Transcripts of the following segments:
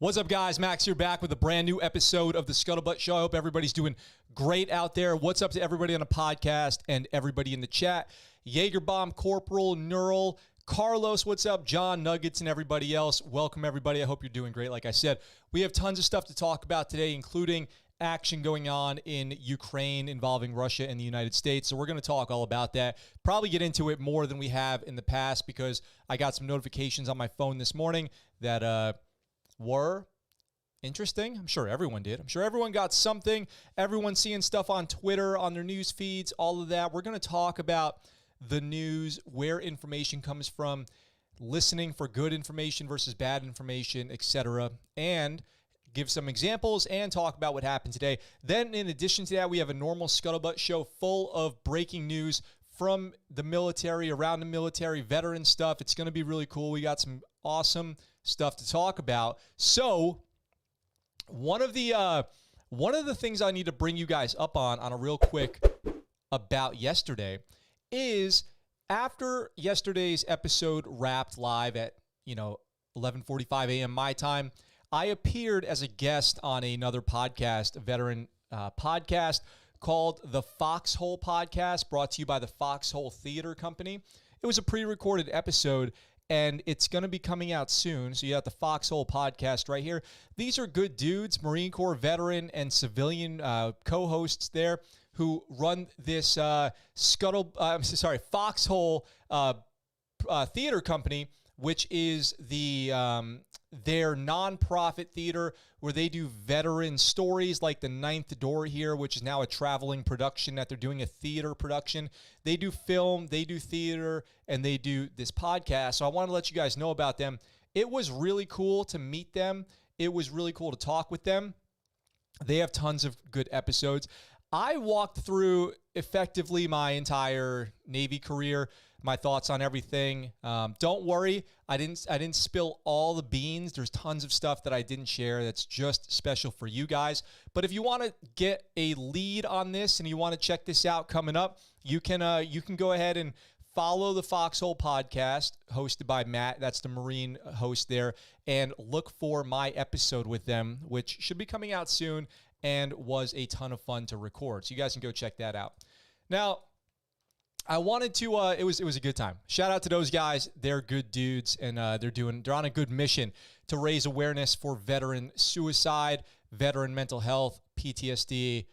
What's up, guys? Max here, back with a brand new episode of the Scuttlebutt Show. I hope everybody's doing great out there. What's up to everybody on the podcast and everybody in the chat? Jaegerbomb, Corporal, Neural, Carlos, what's up? John, Nuggets, and everybody else. Welcome, everybody. I hope you're doing great. Like I said, we have tons of stuff to talk about today, including action going on in Ukraine involving Russia and the United States. So we're going to talk all about that. Probably get into it more than we have in the past because I got some notifications on my phone this morning that were interesting. I'm sure everyone did. I'm sure everyone got something. Everyone's seeing stuff on Twitter, on their news feeds, all of that. We're going to talk about the news, where information comes from, listening for good information versus bad information, etc., and give some examples and talk about what happened today. Then, in addition to that, we have a normal Scuttlebutt show full of breaking news from the military, around the military, veteran stuff. It's going to be really cool. We got some awesome stuff to talk about. So, one of the things I need to bring you guys up on a real quick about yesterday is after yesterday's episode wrapped live at 11:45 a.m. my time, I appeared as a guest on another podcast, a veteran podcast called the Foxhole Podcast, brought to you by the Foxhole Theater Company. It was a pre-recorded episode, and it's going to be coming out soon. So you have the Foxhole Podcast right here. These are good dudes, Marine Corps veteran and civilian co-hosts there who run this Foxhole Theater Company, which is their nonprofit theater where they do veteran stories like The Ninth Door here, which is now a traveling production that they're doing, a theater production. They do film, they do theater, and they do this podcast. So I want to let you guys know about them. It was really cool to meet them. It was really cool to talk with them. They have tons of good episodes. I walked through effectively my entire Navy career, my thoughts on everything. Don't worry, I didn't spill all the beans. There's tons of stuff that I didn't share that's just special for you guys. But if you want to get a lead on this and you want to check this out coming up, you can go ahead and follow the Foxhole Podcast hosted by Matt. That's the Marine host there, and look for my episode with them, which should be coming out soon and was a ton of fun to record. So you guys can go check that out. Now, I wanted to, it was a good time. Shout out to those guys. They're good dudes, and they're on a good mission to raise awareness for veteran suicide, veteran mental health, PTSD,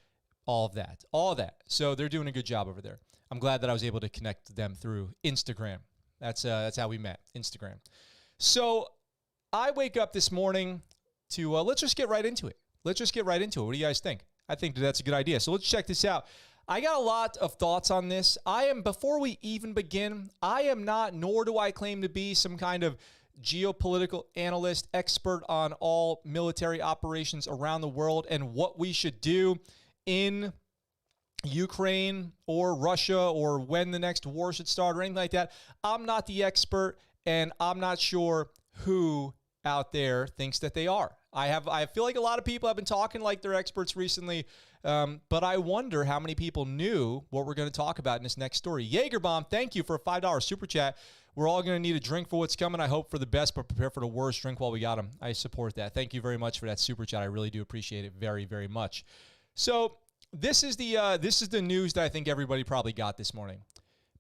all of that. So they're doing a good job over there. I'm glad that I was able to connect them through Instagram. That's how we met, Instagram. So I wake up this morning to, let's just get right into it. What do you guys think? I think that's a good idea. So let's check this out. I got a lot of thoughts on this. Before we even begin, I am not, nor do I claim to be some kind of geopolitical analyst, expert on all military operations around the world and what we should do in Ukraine or Russia or when the next war should start or anything like that. I'm not the expert, and I'm not sure who out there thinks that they are. I feel like a lot of people have been talking like they're experts recently, but I wonder how many people knew what we're going to talk about in this next story. Jaegerbomb, thank you for a $5 super chat. We're all going to need a drink for what's coming. I hope for the best, but prepare for the worst. Drink while we got them. I support that. Thank you very much for that super chat. I really do appreciate it very, very much. So this is the news that I think everybody probably got this morning.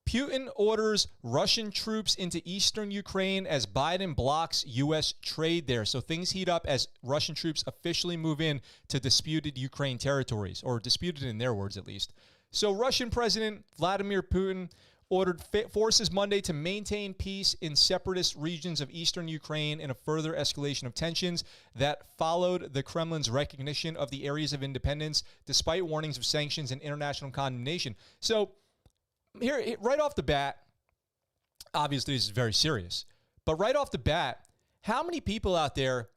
Putin orders Russian troops into eastern Ukraine as Biden blocks U.S. trade there. So things heat up as Russian troops officially move in to disputed Ukraine territories, or disputed in their words at least. So Russian President Vladimir Putin ordered forces Monday to maintain peace in separatist regions of eastern Ukraine in a further escalation of tensions that followed the Kremlin's recognition of the areas of independence, despite warnings of sanctions and international condemnation. So here, right off the bat, obviously this is very serious, but right off the bat, how many people out there,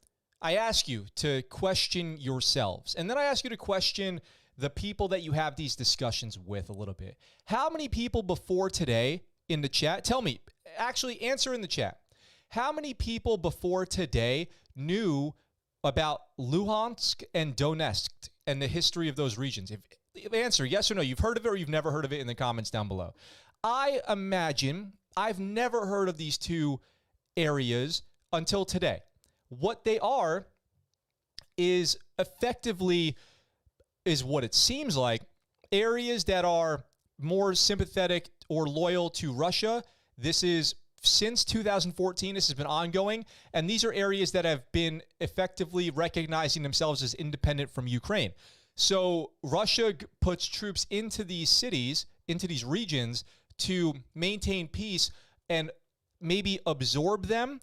I ask you to question yourselves, and then I ask you to question the people that you have these discussions with a little bit. How many people before today in the chat, tell me, actually answer in the chat, how many people before today knew about Luhansk and Donetsk and the history of those regions? If answer yes or no, you've heard of it or you've never heard of it, in the comments down below. I imagine I've never heard of these two areas until today. What they are is effectively, is what it seems like, areas that are more sympathetic or loyal to Russia. This is since 2014. This has been ongoing. And these are areas that have been effectively recognizing themselves as independent from Ukraine. So Russia puts troops into these cities, into these regions to maintain peace and maybe absorb them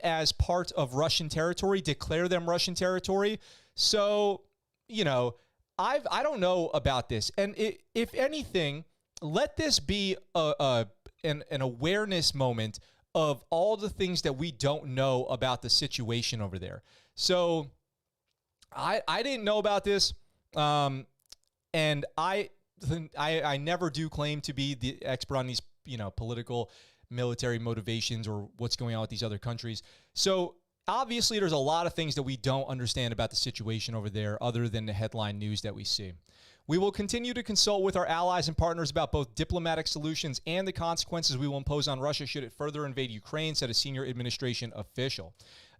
as part of Russian territory, declare them Russian territory. So, you know, I don't know about this. And if anything, let this be an awareness moment of all the things that we don't know about the situation over there. So I didn't know about this. And I never do claim to be the expert on these, you know, political, military motivations or what's going on with these other countries. So obviously there's a lot of things that we don't understand about the situation over there other than the headline news that we see. We will continue to consult with our allies and partners about both diplomatic solutions and the consequences we will impose on Russia should it further invade Ukraine, said a senior administration official.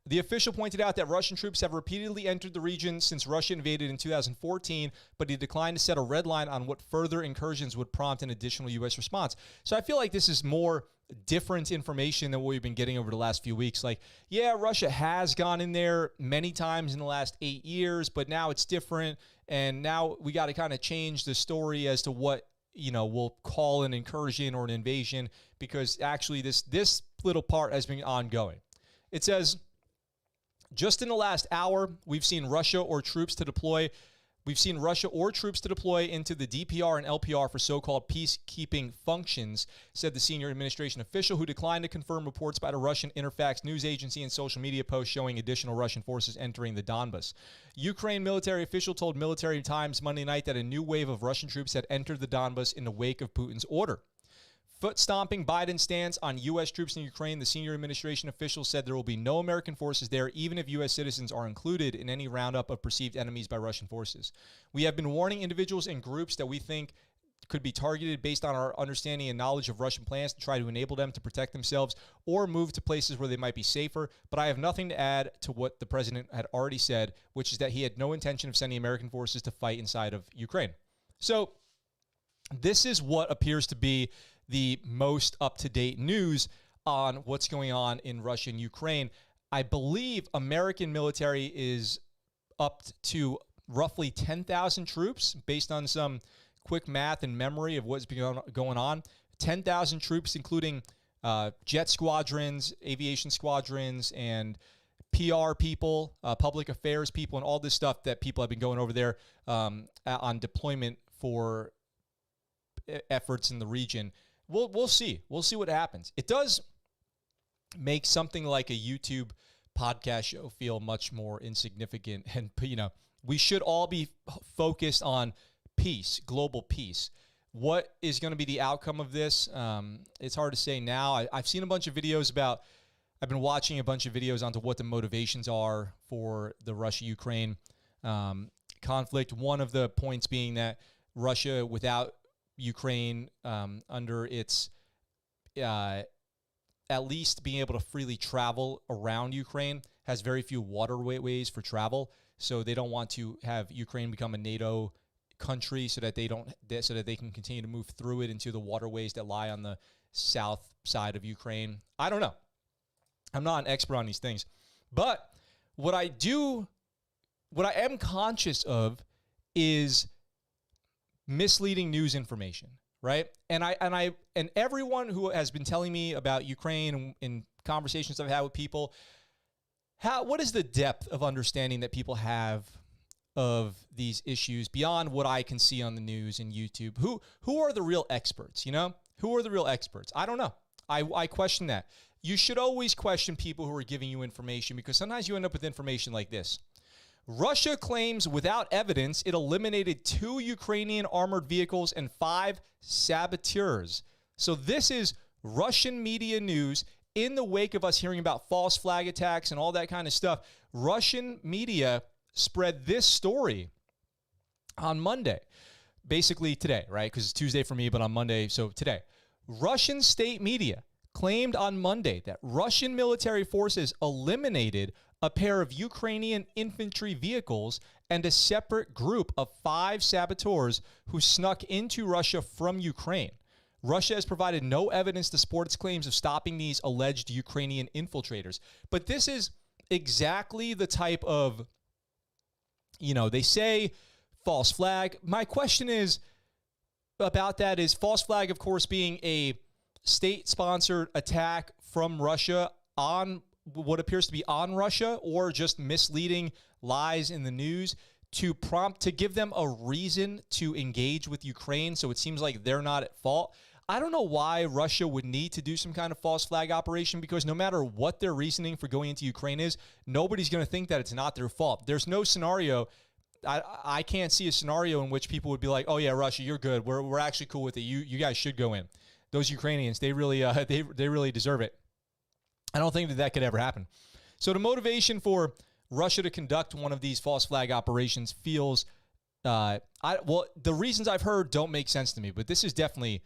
The official pointed out that Russian troops have repeatedly entered the region since Russia invaded in 2014, but he declined to set a red line on what further incursions would prompt an additional U.S. response. So I feel like this is more different information than what we've been getting over the last few weeks. Like, yeah, Russia has gone in there many times in the last 8 years, but now it's different. And now we got to kind of change the story as to what, you know, we'll call an incursion or an invasion, because actually this little part has been ongoing. It says, just in the last hour, we've seen Russia or troops to deploy into the DPR and LPR for so-called peacekeeping functions, said the senior administration official, who declined to confirm reports by the Russian Interfax news agency and social media posts showing additional Russian forces entering the Donbas. Ukraine military official told Military Times Monday night that a new wave of Russian troops had entered the Donbas in the wake of Putin's order. Foot-stomping Biden's stance on U.S. troops in Ukraine, the senior administration official said there will be no American forces there, even if U.S. citizens are included in any roundup of perceived enemies by Russian forces. We have been warning individuals and groups that we think could be targeted based on our understanding and knowledge of Russian plans to try to enable them to protect themselves or move to places where they might be safer. But I have nothing to add to what the president had already said, which is that he had no intention of sending American forces to fight inside of Ukraine. So this is what appears to be the most up-to-date news on what's going on in Russia and Ukraine. I believe American military is up to roughly 10,000 troops based on some quick math and memory of what's been going on. 10,000 troops, including jet squadrons, aviation squadrons, and PR people, public affairs people, and all this stuff that people have been going over there on deployment for efforts in the region. We'll see. We'll see what happens. It does make something like a YouTube podcast show feel much more insignificant. And, you know, we should all be focused on peace, global peace. What is going to be the outcome of this? It's hard to say now. I've seen a bunch of videos I've been watching a bunch of videos onto what the motivations are for the Russia-Ukraine conflict. One of the points being that Russia, without Ukraine under its at least being able to freely travel around Ukraine, has very few waterways for travel. So they don't want to have Ukraine become a NATO country so that they can continue to move through it into the waterways that lie on the south side of Ukraine. I don't know. I'm not an expert on these things. But what I am conscious of is misleading news information, right? And everyone who has been telling me about Ukraine in conversations I've had with people, what is the depth of understanding that people have of these issues beyond what I can see on the news and YouTube? Who are the real experts, you know? Who are the real experts? I don't know. I question that. You should always question people who are giving you information, because sometimes you end up with information like this. Russia claims without evidence it eliminated 2 Ukrainian armored vehicles and 5 saboteurs. So this is Russian media news in the wake of us hearing about false flag attacks and all that kind of stuff. Russian media spread this story on Monday, basically today, right? Because it's Tuesday for me, but on Monday, so today. Russian state media claimed on Monday that Russian military forces eliminated a pair of Ukrainian infantry vehicles, and a separate group of 5 saboteurs who snuck into Russia from Ukraine. Russia has provided no evidence to support its claims of stopping these alleged Ukrainian infiltrators. But this is exactly the type of, they say false flag. My question is about that is false flag, of course, being a state-sponsored attack from Russia on what appears to be on Russia, or just misleading lies in the news to give them a reason to engage with Ukraine. So it seems like they're not at fault. I don't know why Russia would need to do some kind of false flag operation, because no matter what their reasoning for going into Ukraine is, nobody's going to think that it's not their fault. There's no scenario. I can't see a scenario in which people would be like, oh yeah, Russia, you're good. We're actually cool with it. You guys should go in. Those Ukrainians, they really they really deserve it. I don't think that could ever happen. So the motivation for Russia to conduct one of these false flag operations feels, the reasons I've heard don't make sense to me, but this is definitely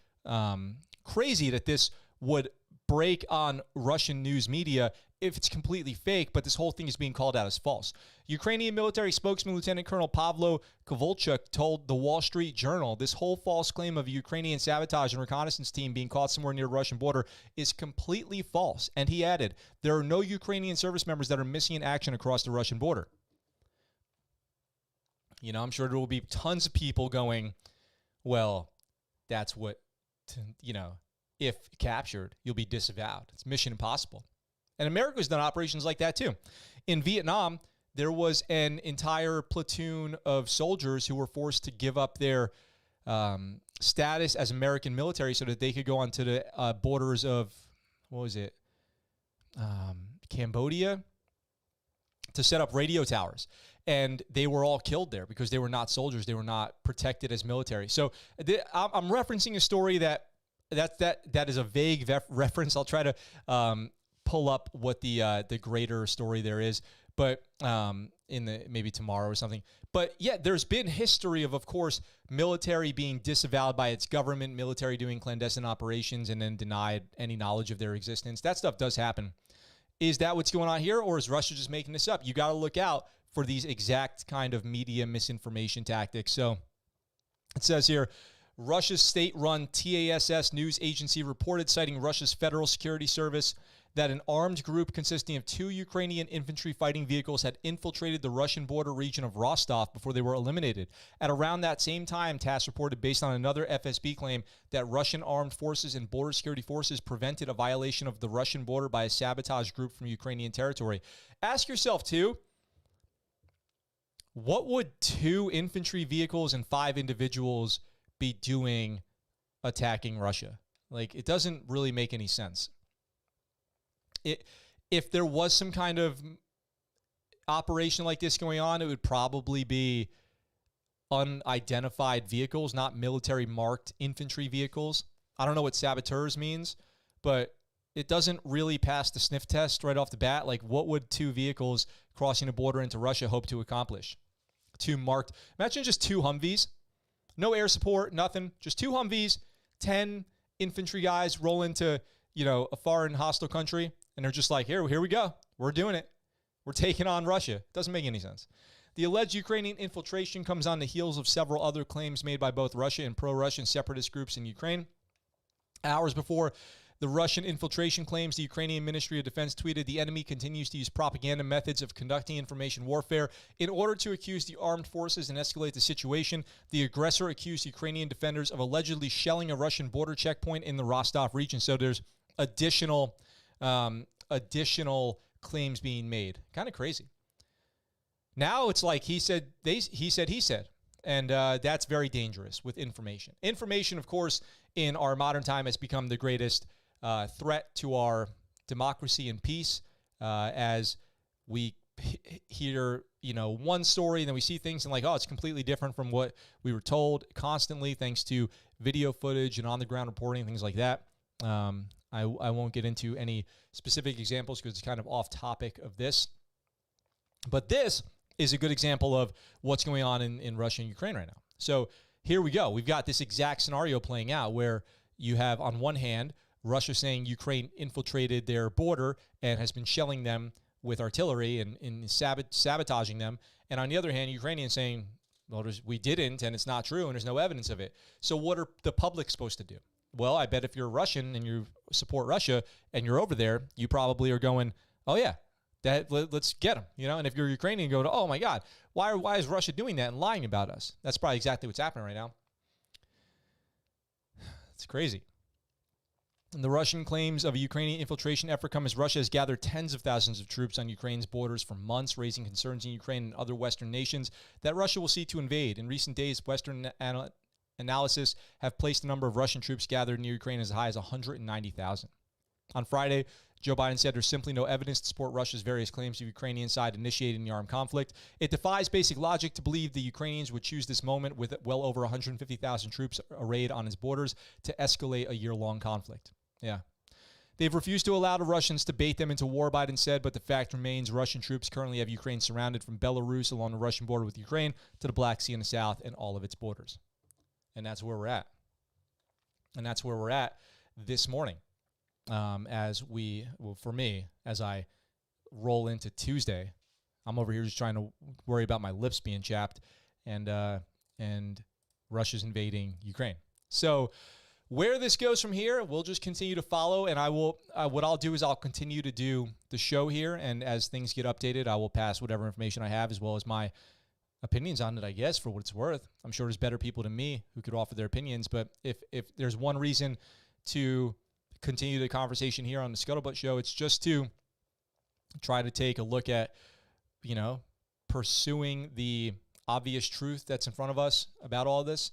crazy that this would break on Russian news media if it's completely fake, but this whole thing is being called out as false. Ukrainian military spokesman Lieutenant Colonel Pavlo Kovalchuk told the Wall Street Journal this whole false claim of a Ukrainian sabotage and reconnaissance team being caught somewhere near the Russian border is completely false. And he added, there are no Ukrainian service members that are missing in action across the Russian border. I'm sure there will be tons of people going, well, that's what, if captured, you'll be disavowed. It's mission impossible. And America's done operations like that too. In Vietnam, there was an entire platoon of soldiers who were forced to give up their status as American military so that they could go onto the borders of, Cambodia, to set up radio towers. And they were all killed there because they were not soldiers. They were not protected as military. So I'm referencing a story that is a vague reference. I'll try to pull up what the greater story there is, but maybe tomorrow or something. But yeah, there's been history of course, military being disavowed by its government, military doing clandestine operations and then denied any knowledge of their existence. That stuff does happen. Is that what's going on here, or is Russia just making this up? You got to look out for these exact kind of media misinformation tactics. So it says here, Russia's state-run TASS news agency reported, citing Russia's Federal Security Service, that an armed group consisting of 2 Ukrainian infantry fighting vehicles had infiltrated the Russian border region of Rostov before they were eliminated. At around that same time, TASS reported, based on another FSB claim, that Russian armed forces and border security forces prevented a violation of the Russian border by a sabotage group from Ukrainian territory. Ask yourself, too, what would 2 infantry vehicles and 5 individuals be doing attacking Russia? Like, it doesn't really make any sense. If there was some kind of operation like this going on, it would probably be unidentified vehicles, not military marked infantry vehicles. I don't know what saboteurs means, but it doesn't really pass the sniff test right off the bat. Like, what would 2 vehicles crossing the border into Russia hope to accomplish? 2 marked, imagine just 2 Humvees, no air support, nothing, just 2 Humvees, 10 infantry guys roll into, a foreign hostile country, and they're just like, here we go. We're doing it. We're taking on Russia. Doesn't make any sense. The alleged Ukrainian infiltration comes on the heels of several other claims made by both Russia and pro-Russian separatist groups in Ukraine. Hours before the Russian infiltration claims, the Ukrainian Ministry of Defense tweeted, the enemy continues to use propaganda methods of conducting information warfare in order to accuse the armed forces and escalate the situation. The aggressor accused Ukrainian defenders of allegedly shelling a Russian border checkpoint in the Rostov region. So there's additional claims being made. Kind of crazy. Now it's like he said. And that's very dangerous with information. Information, of course, in our modern time has become the greatest threat to our democracy and peace, as we hear, one story and then we see things and like, oh, it's completely different from what we were told constantly, thanks to video footage and on-the-ground reporting, things like that. I won't get into any specific examples because it's kind of off topic of this. But this is a good example of what's going on in Russia and Ukraine right now. So here we go. We've got this exact scenario playing out where you have, on one hand, Russia saying Ukraine infiltrated their border and has been shelling them with artillery and sabotaging them. And on the other hand, Ukrainians saying, well, we didn't, and it's not true, and there's no evidence of it. So what are the public supposed to do? Well, I bet if you're Russian and you support Russia and you're over there, you probably are going, oh, yeah, let's get them. And if you're Ukrainian, go to, oh, my God, why is Russia doing that and lying about us? That's probably exactly what's happening right now. It's crazy. And the Russian claims of a Ukrainian infiltration effort come as Russia has gathered tens of thousands of troops on Ukraine's borders for months, raising concerns in Ukraine and other Western nations that Russia will seek to invade. In recent days, Western analysis have placed the number of Russian troops gathered near Ukraine as high as 190,000. On Friday, Joe Biden said there's simply no evidence to support Russia's various claims of Ukrainian side initiating the armed conflict. It defies basic logic to believe the Ukrainians would choose this moment with well over 150,000 troops arrayed on its borders to escalate a year-long conflict. Yeah. They've refused to allow the Russians to bait them into war, Biden said, but the fact remains Russian troops currently have Ukraine surrounded from Belarus along the Russian border with Ukraine to the Black Sea in the south and all of its borders. And that's where we're at. And that's where we're at this morning. For me, as I roll into Tuesday, I'm over here just trying to worry about my lips being chapped and Russia's invading Ukraine. So where this goes from here, we'll just continue to follow, and I will. What I'll do is I'll continue to do the show here, and as things get updated, I will pass whatever information I have as well as my opinions on it, I guess, for what it's worth. I'm sure there's better people than me who could offer their opinions, but if there's one reason to continue the conversation here on the Scuttlebutt Show, it's just to try to take a look at, pursuing the obvious truth that's in front of us about all this,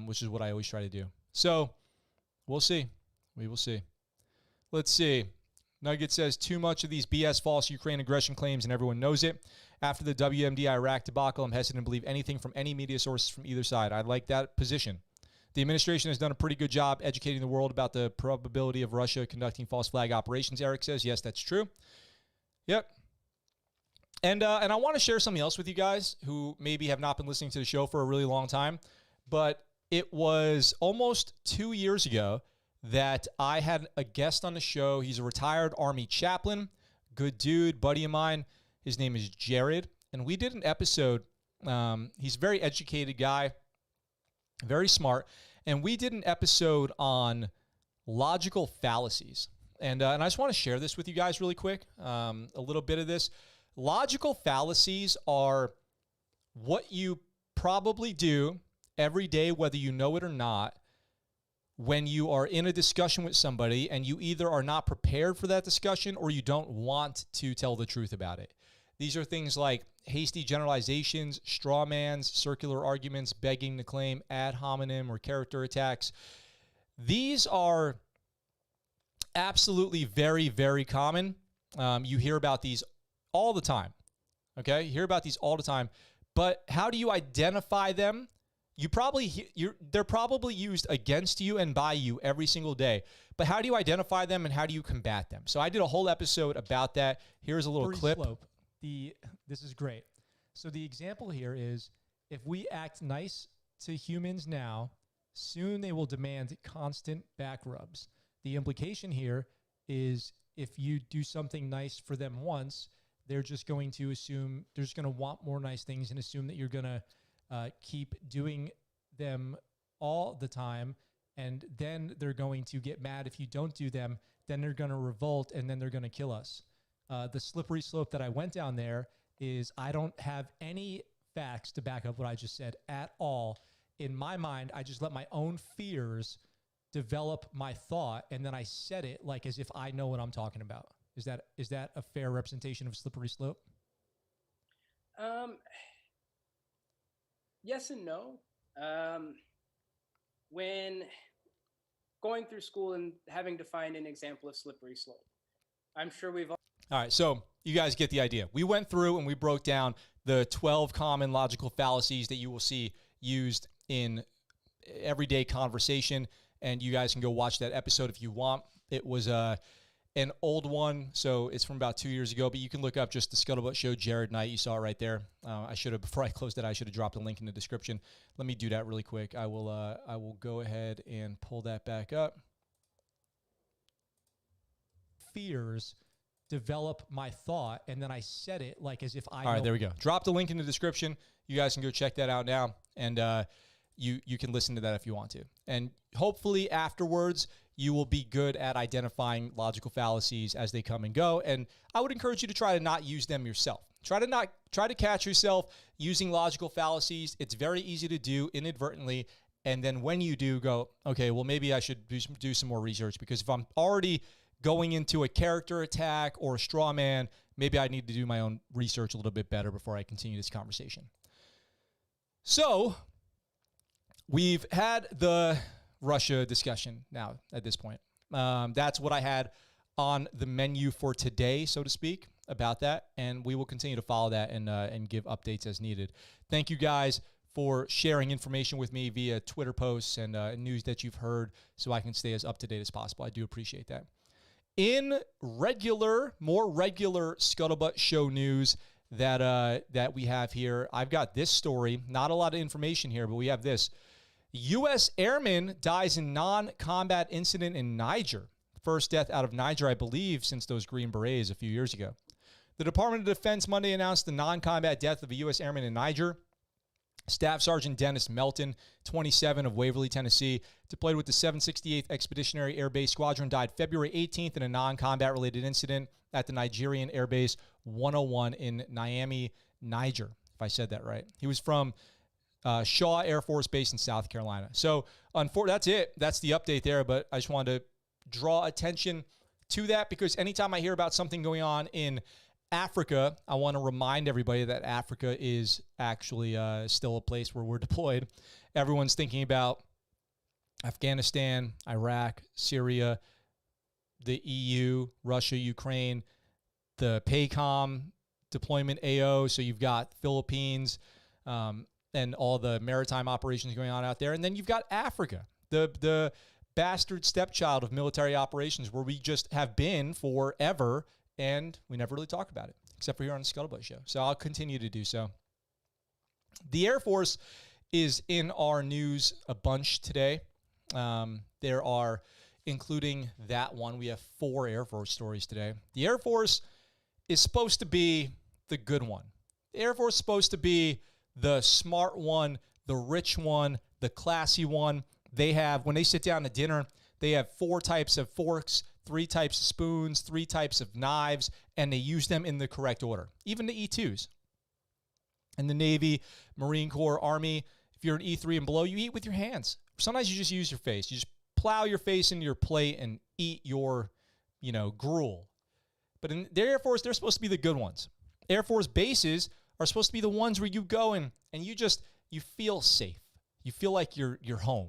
which is what I always try to do. So we'll see. We will see. Let's see. Nugget says, too much of these BS false Ukraine aggression claims, and everyone knows it. After the WMD Iraq debacle, I'm hesitant to believe anything from any media sources from either side. I like that position. The administration has done a pretty good job educating the world about the probability of Russia conducting false flag operations, Eric says. Yes, that's true. Yep. And I want to share something else with you guys who maybe have not been listening to the show for a really long time, but it was almost 2 years ago that I had a guest on the show. He's a retired Army chaplain, good dude, buddy of mine. His name is Jared, and we did an episode. He's a very educated guy, very smart, and we did an episode on logical fallacies. And I just want to share this with you guys really quick, a little bit of this. Logical fallacies are what you probably do every day, whether you know it or not, when you are in a discussion with somebody and you either are not prepared for that discussion or you don't want to tell the truth about it. These are things like hasty generalizations, straw mans, circular arguments, begging to claim, ad hominem, or character attacks. These are absolutely very, very common. You hear about these all the time. Okay? You hear about these all the time. But how do you identify them? They're probably used against you and by you every single day. But how do you identify them and how do you combat them? So I did a whole episode about that. Here's a little clip. This is great. So the example here is, if we act nice to humans now, soon they will demand constant back rubs. The implication here is if you do something nice for them once, they're just going to assume, they're just going to want more nice things and assume that you're going to keep doing them all the time, and then they're going to get mad if you don't do them, then they're going to revolt, and then they're going to kill us. The slippery slope that I went down there is I don't have any facts to back up what I just said at all. In my mind, I just let my own fears develop my thought, and then I said it like as if I know what I'm talking about. Is that a fair representation of slippery slope? Yes and no. When going through school and having to find an example of slippery slope, I'm sure we've all. All right, so you guys get the idea. We went through and we broke down the 12 common logical fallacies that you will see used in everyday conversation, and you guys can go watch that episode if you want. It was an old one, so it's from about 2 years ago, but you can look up just the Scuttlebutt Show, Jared Knight. You saw it right there. Before I closed it, I should have dropped a link in the description. Let me do that really quick. I will go ahead and pull that back up. Fears develop my thought, and then I said it like as if I All right, know. there we go. Drop the link in the description. You guys can go check that out now, and you can listen to that if you want to. And hopefully afterwards, you will be good at identifying logical fallacies as they come and go. And I would encourage you to try to not use them yourself. Try to catch yourself using logical fallacies. It's very easy to do inadvertently. And then when you do, go, okay, well, maybe I should do some more research, because if I'm already going into a character attack or a straw man, maybe I need to do my own research a little bit better before I continue this conversation. So we've had the Russia discussion now at this point. That's what I had on the menu for today, so to speak, about that. And we will continue to follow that and give updates as needed. Thank you guys for sharing information with me via Twitter posts and news that you've heard, so I can stay as up to date as possible. I do appreciate that. In more regular Scuttlebutt Show news that we have here, I've got this story. Not a lot of information here, but we have this. U.S. airman dies in non-combat incident in Niger. First death out of Niger, I believe, since those Green Berets a few years ago. The Department of Defense Monday announced the non-combat death of a U.S. airman in Niger. Staff Sergeant Dennis Melton, 27, of Waverly, Tennessee, deployed with the 768th Expeditionary Air Base Squadron, died February 18th in a non-combat related incident at the Nigerian Air Base 101 in Niamey, Niger, if I said that right. He was from Shaw Air Force Base in South Carolina. So that's it. That's the update there, but I just wanted to draw attention to that, because anytime I hear about something going on in Africa, I want to remind everybody that Africa is actually still a place where we're deployed. Everyone's thinking about Afghanistan, Iraq, Syria, the EU, Russia, Ukraine, the PACOM deployment AO. So you've got Philippines and all the maritime operations going on out there. And then you've got Africa, the bastard stepchild of military operations, where we just have been forever. And we never really talk about it, except for here on the Scuttlebutt Show. So I'll continue to do so. The Air Force is in our news a bunch today. There are, including that one, we have 4 Air Force stories today. The Air Force is supposed to be the good one. The Air Force is supposed to be the smart one, the rich one, the classy one. They have, when they sit down to dinner, they have 4 types of forks, 3 types of spoons, 3 types of knives, and they use them in the correct order. Even the E2s. In the Navy, Marine Corps, Army, if you're an E3 and below, you eat with your hands. Sometimes you just use your face. You just plow your face into your plate and eat your, gruel. But in the Air Force, they're supposed to be the good ones. Air Force bases are supposed to be the ones where you go in and you feel safe. You feel like you're home,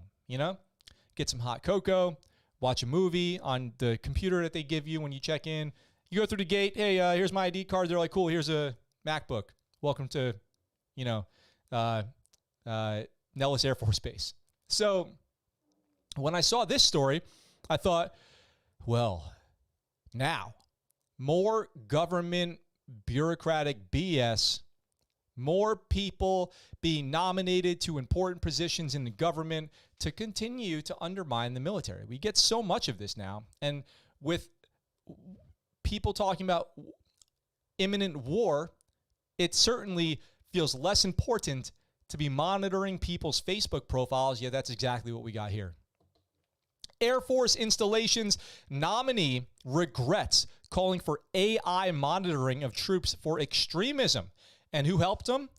Get some hot cocoa, watch a movie on the computer that they give you when you check in. You go through the gate. Hey, here's my ID card. They're like, cool, here's a MacBook. Welcome to, Nellis Air Force Base. So when I saw this story, I thought, well, now, more government bureaucratic BS, more people being nominated to important positions in the government to continue to undermine the military. We get so much of this now. And with people talking about imminent war, it certainly feels less important to be monitoring people's Facebook profiles. Yeah, that's exactly what we got here. Air Force installations nominee regrets calling for AI monitoring of troops for extremism. And who helped him?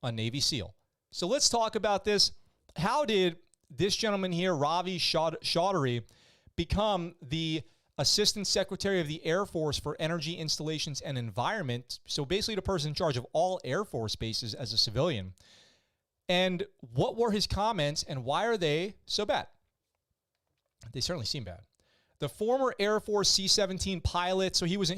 A Navy SEAL. So let's talk about this. How did this gentleman here, Ravi Chaudhary, become the Assistant Secretary of the Air Force for Energy Installations and Environment? So basically the person in charge of all Air Force bases as a civilian. And what were his comments, and why are they so bad? They certainly seem bad. The former Air Force C-17 pilot, so he was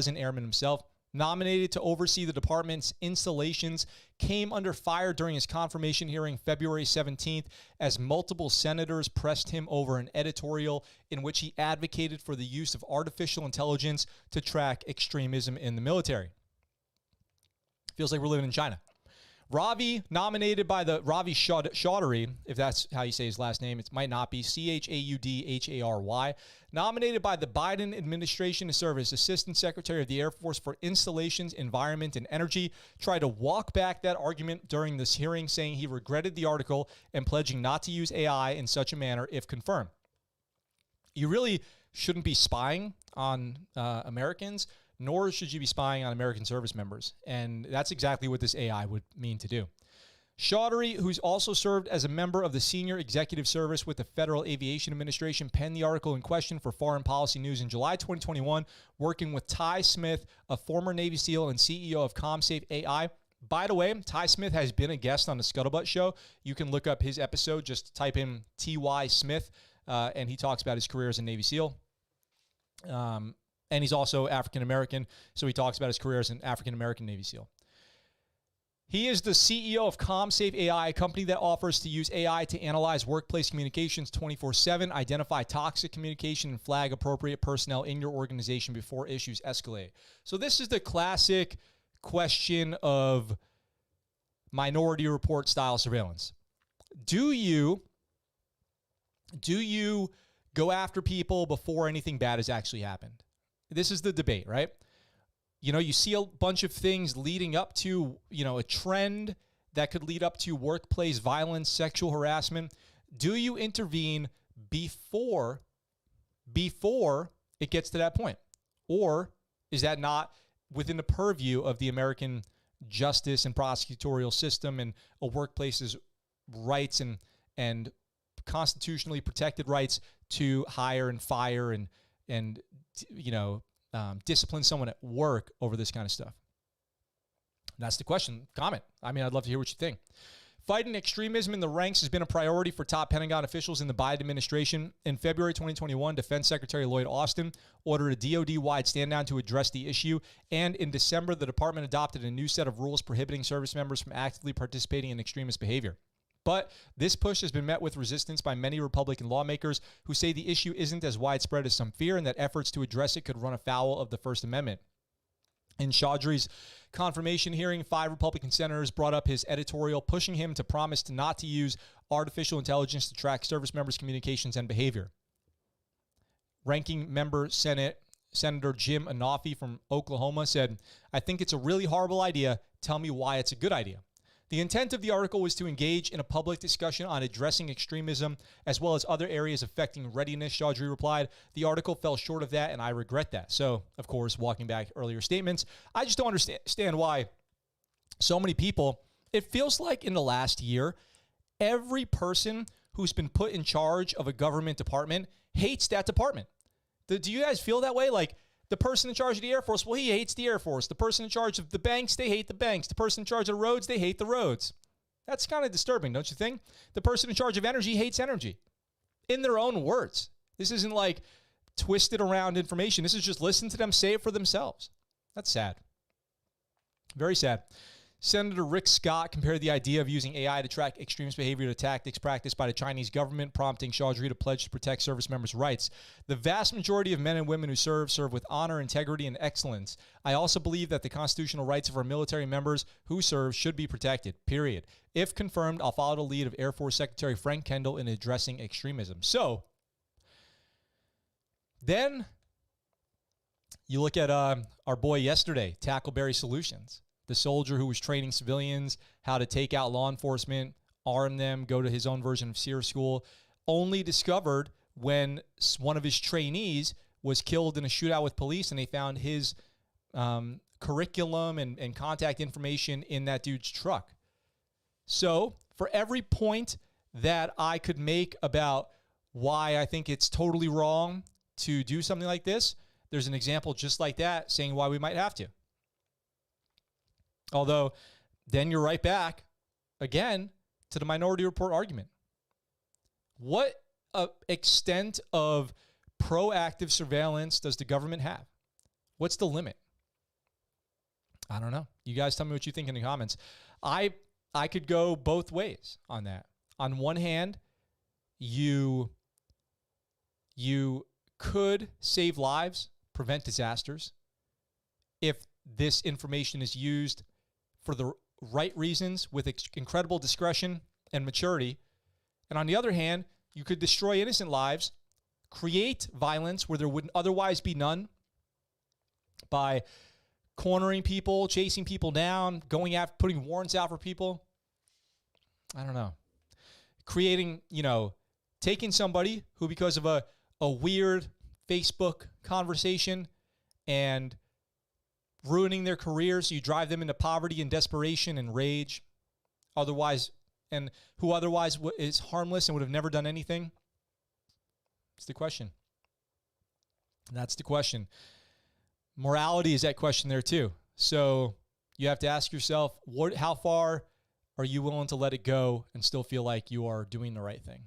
an airman himself, nominated to oversee the department's installations, came under fire during his confirmation hearing February 17th as multiple senators pressed him over an editorial in which he advocated for the use of artificial intelligence to track extremism in the military. Feels like we're living in China. Ravi, nominated by the Ravi Chaudhary, if that's how you say his last name, it might not be, Chaudhary, nominated by the Biden administration to serve as Assistant Secretary of the Air Force for Installations, Environment, and Energy, tried to walk back that argument during this hearing, saying he regretted the article and pledging not to use AI in such a manner if confirmed. You really shouldn't be spying on Americans, nor should you be spying on American service members. And that's exactly what this AI would mean to do. Chaudhary, who's also served as a member of the Senior Executive Service with the Federal Aviation Administration, penned the article in question for Foreign Policy News in July 2021, working with Ty Smith, a former Navy SEAL and CEO of ComSafe AI. By the way, Ty Smith has been a guest on the Scuttlebutt Show. You can look up his episode. Just type in T.Y. Smith, and he talks about his career as a Navy SEAL. And he's also African-American, so he talks about his career as an African-American Navy SEAL. He is the CEO of ComSafe AI, a company that offers to use AI to analyze workplace communications 24/7, identify toxic communication, and flag appropriate personnel in your organization before issues escalate. So this is the classic question of Minority Report style surveillance. Do you go after people before anything bad has actually happened? This is the debate, right? You know, you see a bunch of things leading up to, a trend that could lead up to workplace violence, sexual harassment. Do you intervene before it gets to that point? Or is that not within the purview of the American justice and prosecutorial system and a workplace's rights and constitutionally protected rights to hire and fire and discipline someone at work over this kind of stuff? That's the question. Comment. I'd love to hear what you think. Fighting extremism in the ranks has been a priority for top Pentagon officials in the Biden administration. In February 2021, Defense Secretary Lloyd Austin ordered a DoD-wide stand-down to address the issue. And in December, the department adopted a new set of rules prohibiting service members from actively participating in extremist behavior. But this push has been met with resistance by many Republican lawmakers who say the issue isn't as widespread as some fear and that efforts to address it could run afoul of the First Amendment. In Chaudhry's confirmation hearing, 5 Republican senators brought up his editorial, pushing him to promise not to use artificial intelligence to track service members' communications and behavior. Ranking member Senator Jim Inhofe from Oklahoma said, "I think it's a really horrible idea. Tell me why it's a good idea." The intent of the article was to engage in a public discussion on addressing extremism as well as other areas affecting readiness, Chaudhry replied. The article fell short of that, and I regret that. So, of course, walking back earlier statements, I just don't understand why so many people, it feels like in the last year, every person who's been put in charge of a government department hates that department. Do you guys feel that way? Like, the person in charge of the Air Force, well, he hates the Air Force. The person in charge of the banks, they hate the banks. The person in charge of the roads, they hate the roads. That's kind of disturbing, don't you think? The person in charge of energy hates energy. In their own words. This isn't like twisted around information. This is just listen to them say it for themselves. That's sad. Very sad. Senator Rick Scott compared the idea of using AI to track extremist behavior to tactics practiced by the Chinese government, prompting Chaudhry to pledge to protect service members' rights. The vast majority of men and women who serve with honor, integrity, and excellence. I also believe that the constitutional rights of our military members who serve should be protected, period. If confirmed, I'll follow the lead of Air Force Secretary Frank Kendall in addressing extremism. So, then you look at our boy yesterday, Tackleberry Solutions. The soldier who was training civilians how to take out law enforcement, arm them, go to his own version of SEER school, only discovered when one of his trainees was killed in a shootout with police, and they found his curriculum and contact information in that dude's truck. So for every point that I could make about why I think it's totally wrong to do something like this, there's an example just like that saying why we might have to. Although, then you're right back, again, to the Minority Report argument. What extent of proactive surveillance does the government have? What's the limit? I don't know. You guys tell me what you think in the comments. I could go both ways on that. On one hand, you could save lives, prevent disasters, if this information is used for the right reasons with incredible discretion and maturity. And on the other hand, you could destroy innocent lives, create violence where there wouldn't otherwise be none by cornering people, chasing people down, going after, putting warrants out for people. I don't know. Creating, taking somebody who, because of a weird Facebook conversation and ruining their career, so you drive them into poverty and desperation and rage, who otherwise is harmless and would have never done anything. It's the question. That's the question. Morality is that question there too. So you have to ask yourself, how far are you willing to let it go and still feel like you are doing the right thing?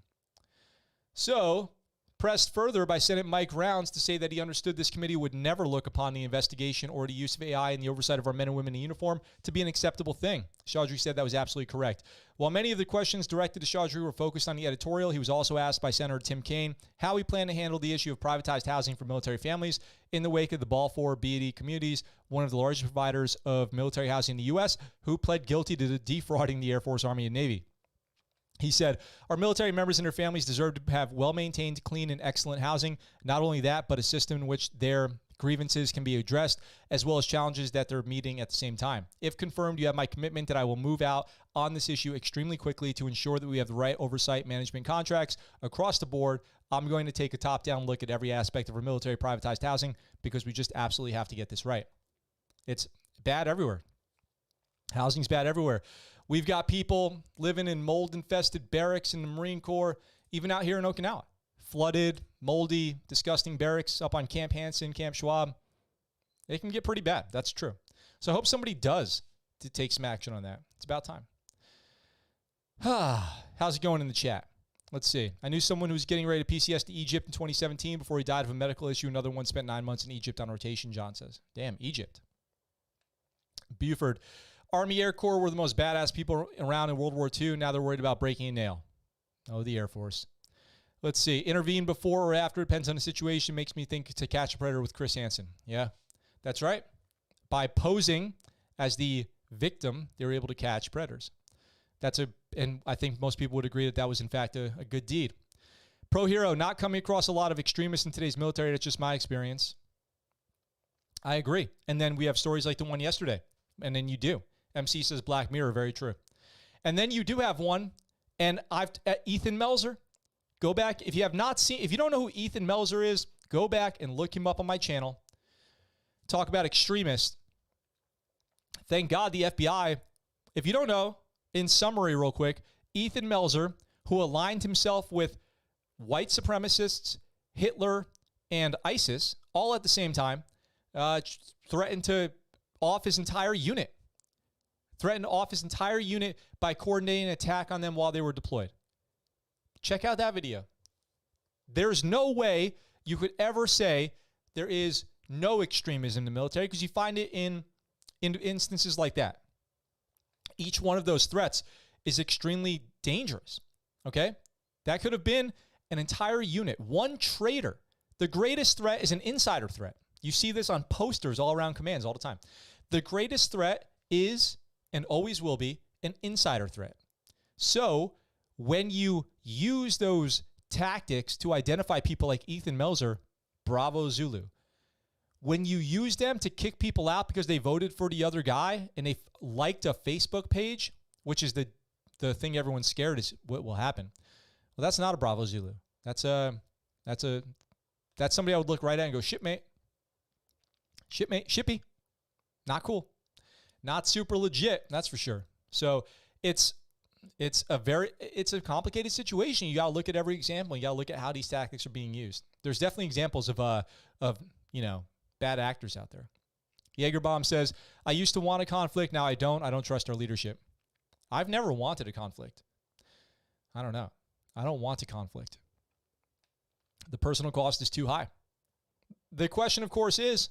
So, pressed further by Senate Mike Rounds to say that he understood this committee would never look upon the investigation or the use of AI in the oversight of our men and women in uniform to be an acceptable thing. Chaudhry said that was absolutely correct. While many of the questions directed to Chaudhry were focused on the editorial, he was also asked by Senator Tim Kaine how he planned to handle the issue of privatized housing for military families in the wake of the Balfour Beatty Communities, one of the largest providers of military housing in the U.S., who pled guilty to defrauding the Air Force, Army, and Navy. He said, our military members and their families deserve to have well-maintained, clean, and excellent housing. Not only that, but a system in which their grievances can be addressed, as well as challenges that they're meeting at the same time. If confirmed, you have my commitment that I will move out on this issue extremely quickly to ensure that we have the right oversight management contracts across the board. I'm going to take a top-down look at every aspect of our military privatized housing because we just absolutely have to get this right. It's bad everywhere. Housing's bad everywhere. We've got people living in mold-infested barracks in the Marine Corps, even out here in Okinawa. Flooded, moldy, disgusting barracks up on Camp Hansen, Camp Schwab. They can get pretty bad. That's true. So I hope somebody does to take some action on that. It's about time. How's it going in the chat? Let's see. I knew someone who was getting ready to PCS to Egypt in 2017 before he died of a medical issue. Another one spent 9 months in Egypt on rotation, John says. Damn, Egypt. Buford. Army Air Corps were the most badass people around in World War II. Now they're worried about breaking a nail. Oh, the Air Force. Let's see. Intervene before or after. Depends on the situation. Makes me think To Catch a Predator with Chris Hansen. Yeah, that's right. By posing as the victim, they were able to catch predators. And I think most people would agree that that was, in fact, a good deed. Pro Hero, not coming across a lot of extremists in today's military. That's just my experience. I agree. And then we have stories like the one yesterday. And then you do. MC says Black Mirror, very true. And then you do have one, and Ethan Melzer. Go back, if you don't know who Ethan Melzer is, go back and look him up on my channel. Talk about extremists. Thank God the FBI, if you don't know, in summary real quick, Ethan Melzer, who aligned himself with white supremacists, Hitler, and ISIS, all at the same time, threatened to off his entire unit. Threatened off his entire unit by coordinating an attack on them while they were deployed. Check out that video. There's no way you could ever say there is no extremism in the military because you find it in instances like that. Each one of those threats is extremely dangerous, okay? That could have been an entire unit, one traitor. The greatest threat is an insider threat. You see this on posters all around commands all the time. The greatest threat is and always will be an insider threat. So when you use those tactics to identify people like Ethan Melzer, bravo Zulu. When you use them to kick people out because they voted for the other guy and they liked a Facebook page, which is the thing everyone's scared is what will happen. Well, that's not a bravo Zulu. That's somebody I would look right at and go, shipmate, shippy, not cool. Not super legit, that's for sure. So it's a complicated situation. You got to look at every example. You got to look at how these tactics are being used. There's definitely examples of bad actors out there. Jaegerbomb says, I used to want a conflict. Now I don't. I don't trust our leadership. I've never wanted a conflict. I don't know. I don't want a conflict. The personal cost is too high. The question, of course, is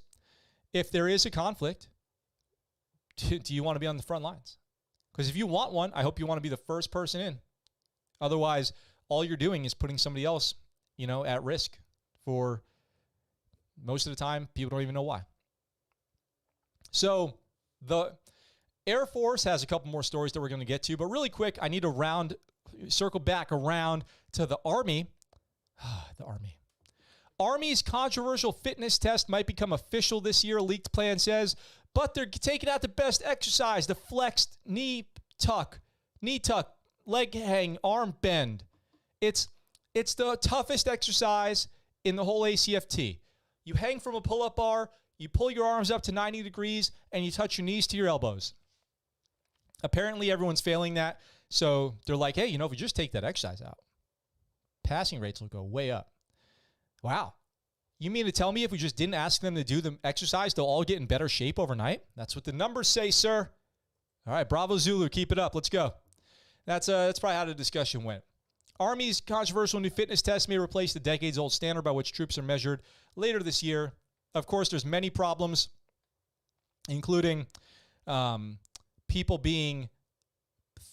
if there is a conflict, do you want to be on the front lines? Because if you want one, I hope you want to be the first person in. Otherwise, all you're doing is putting somebody else, at risk for most of the time. People don't even know why. So Air Force has a couple more stories that we're going to get to, but really quick, I need to circle back around to the Army. The Army. Army's controversial fitness test might become official this year, leaked plan says, but they're taking out the best exercise, the flexed knee tuck, leg hang, arm bend. It's the toughest exercise in the whole ACFT. You hang from a pull-up bar, you pull your arms up to 90 degrees, and you touch your knees to your elbows. Apparently, everyone's failing that, so they're like, hey, if we just take that exercise out, passing rates will go way up. Wow. You mean to tell me if we just didn't ask them to do the exercise, they'll all get in better shape overnight? That's what the numbers say, sir. All right, Bravo Zulu, keep it up. Let's go. That's probably how the discussion went. Army's controversial new fitness test may replace the decades-old standard by which troops are measured later this year. Of course, there's many problems, including people being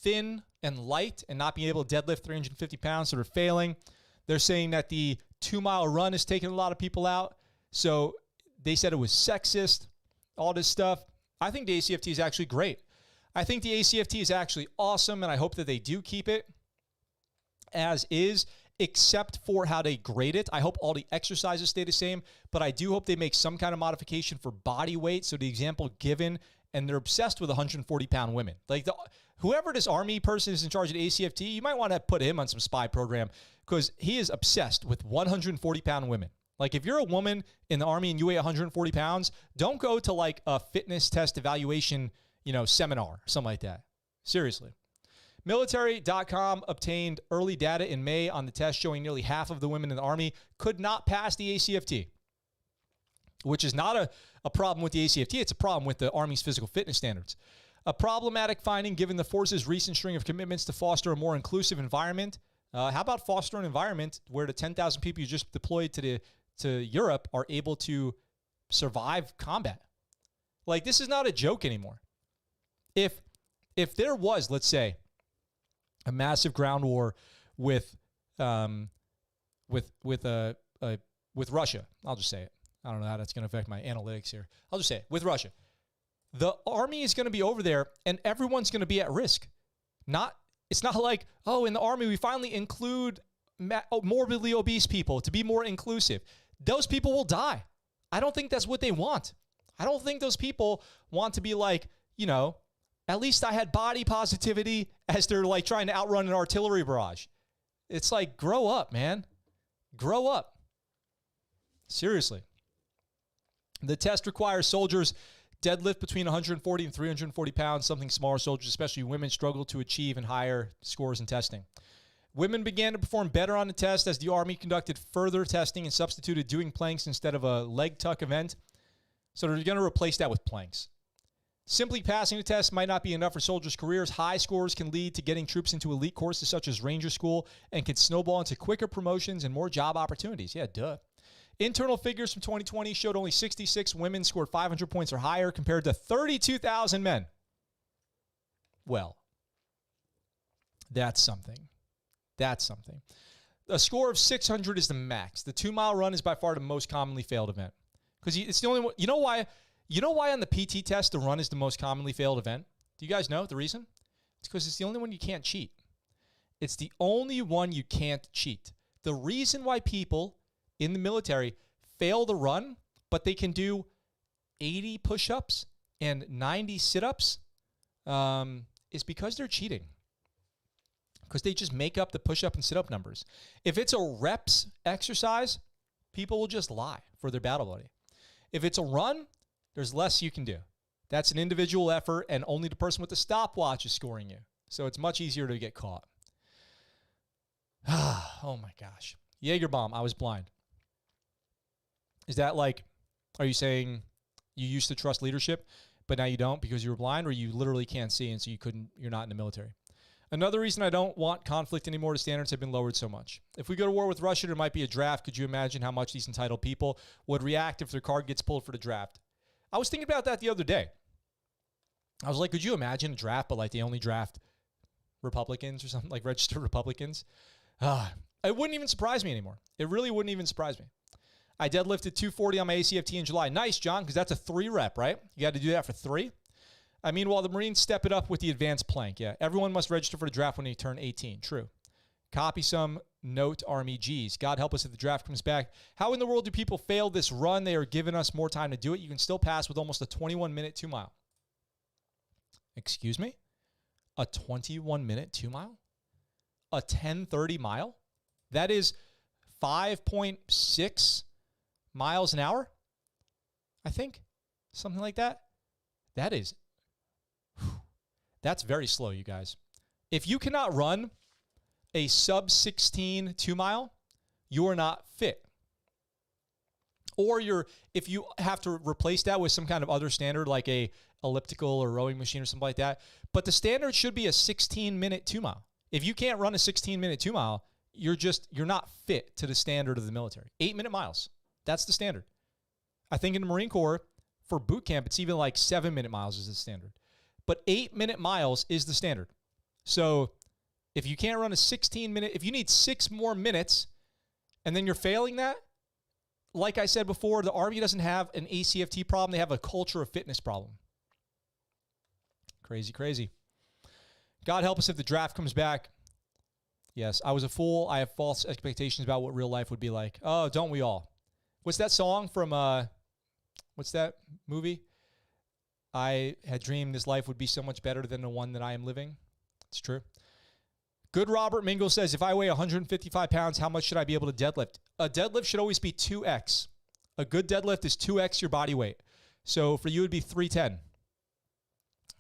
thin and light and not being able to deadlift 350 pounds, so they're failing. They're saying that the 2-mile run is taking a lot of people out. So they said it was sexist, all this stuff. I think the ACFT is actually great. I think the ACFT is actually awesome, and I hope that they do keep it as is, except for how they grade it. I hope all the exercises stay the same, but I do hope they make some kind of modification for body weight. So the example given, and they're obsessed with 140-pound women. Like whoever this Army person is in charge of the ACFT, you might want to put him on some spy program because he is obsessed with 140-pound women. Like if you're a woman in the Army and you weigh 140 pounds, don't go to like a fitness test evaluation, seminar or something like that. Seriously. Military.com obtained early data in May on the test showing nearly half of the women in the Army could not pass the ACFT, which is not a problem with the ACFT. It's a problem with the Army's physical fitness standards. A problematic finding given the force's recent string of commitments to foster a more inclusive environment. How about foster an environment where the 10,000 people you just deployed to Europe are able to survive combat? Like, this is not a joke anymore. If there was, let's say, a massive ground war with Russia, I'll just say it. I don't know how that's going to affect my analytics here. I'll just say it. With Russia, the Army is going to be over there, and everyone's going to be at risk. It's not like, in the Army we finally include morbidly obese people to be more inclusive. Those people will die. I don't think that's what they want. I don't think those people want to be like, at least I had body positivity as they're like trying to outrun an artillery barrage. It's like, grow up, man. Grow up. Seriously. The test requires soldiers deadlift between 140 and 340 pounds. Something smaller soldiers, especially women, struggle to achieve in higher scores in testing. Women began to perform better on the test as the Army conducted further testing and substituted doing planks instead of a leg tuck event. So they're going to replace that with planks. Simply passing the test might not be enough for soldiers' careers. High scores can lead to getting troops into elite courses such as Ranger School and can snowball into quicker promotions and more job opportunities. Yeah, duh. Internal figures from 2020 showed only 66 women scored 500 points or higher compared to 32,000 men. Well, that's something. That's something. A score of 600 is the max. The 2-mile run is by far the most commonly failed event. Because it's the only one. You know why on the PT test the run is the most commonly failed event? Do you guys know the reason? It's because it's the only one you can't cheat. It's the only one you can't cheat. The reason why people in the military fail the run, but they can do 80 push-ups and 90 sit-ups is because they're cheating. Because they just make up the push-up and sit-up numbers. If it's a reps exercise, people will just lie for their battle buddy. If it's a run, there's less you can do. That's an individual effort, and only the person with the stopwatch is scoring you. So it's much easier to get caught. Oh my gosh. Jaeger bomb, I was blind. Is that like, are you saying you used to trust leadership, but now you don't because you were blind, or you literally can't see and so you're not in the military? Another reason I don't want conflict anymore, the standards have been lowered so much. If we go to war with Russia, there might be a draft. Could you imagine how much these entitled people would react if their card gets pulled for the draft? I was thinking about that the other day. I was like, could you imagine a draft, but like they only draft Republicans or something, like registered Republicans? It wouldn't even surprise me anymore. It really wouldn't even surprise me. I deadlifted 240 on my ACFT in July. Nice, John, because that's a 3 rep, right? You got to do that for 3. Meanwhile, the Marines step it up with the advanced plank. Yeah, everyone must register for the draft when they turn 18. True. Copy some note, Army. Geez, God help us if the draft comes back. How in the world do people fail this run? They are giving us more time to do it. You can still pass with almost a 21-minute 2-mile. Excuse me? A 21-minute 2-mile? A 10:30 mile? That is 5.6 miles an hour, I think. Something like that. That's very slow, you guys. If you cannot run a sub-16 2-mile, you are not fit. Or if you have to replace that with some kind of other standard like a elliptical or rowing machine or something like that. But the standard should be a 16-minute 2-mile. If you can't run a 16-minute 2-mile, you're not fit to the standard of the military. 8-minute miles. That's the standard. I think in the Marine Corps, for boot camp, it's even like 7-minute miles is the standard. But 8-minute miles is the standard. So if you can't run a 16-minute, if you need 6 more minutes and then you're failing that, like I said before, the Army doesn't have an ACFT problem. They have a culture of fitness problem. Crazy, crazy. God help us if the draft comes back. Yes, I was a fool. I have false expectations about what real life would be like. Oh, don't we all? What's that song from, what's that movie? I had dreamed this life would be so much better than the one that I am living. It's true. Good Robert Mingle says, if I weigh 155 pounds, how much should I be able to deadlift? A deadlift should always be 2x. A good deadlift is 2x your body weight. So for you, it would be 310.